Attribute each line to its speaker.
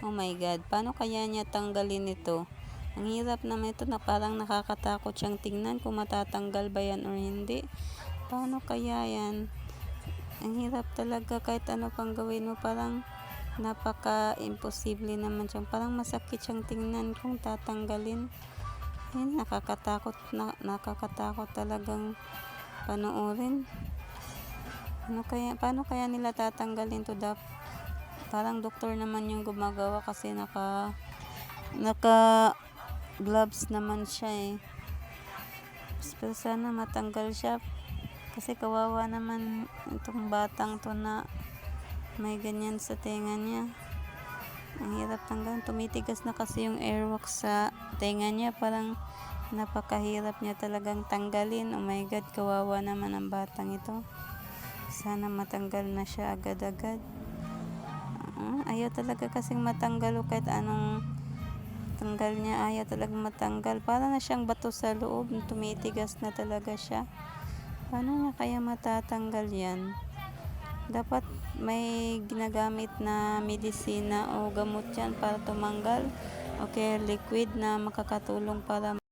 Speaker 1: Oh my God, paano kaya niya tanggalin ito? Ang hirap naman ito, na parang nakakatakot siyang tingnan kung matatanggal ba yan or hindi. Paano kaya yan? Ang hirap talaga, kahit ano pang gawin mo, parang napaka-imposible naman siyang, parang masakit siyang tingnan kung tatanggalin. Ayun, nakakatakot talagang panoorin. Paano kaya nila tatanggalin to? Parang doktor naman yung gumagawa kasi naka gloves naman siya eh. Pero sana matanggal siya, kasi kawawa naman itong batang to na may ganyan sa tenga niya. Ang hirap tanggalin, tumitigas na kasi yung airwax sa tenga niya, parang napakahirap niya talagang tanggalin. Oh my God, kawawa naman ang batang ito. Sana matanggal na siya agad-agad. Ayaw talaga kasing matanggal, o kahit anong tanggal niya, ayaw talaga matanggal. Para na siyang bato sa loob, tumitigas na talaga siya. Paano niya kaya matatanggal yan? Dapat may ginagamit na medisina o gamot yan para tumanggal, o kaya liquid na makakatulong para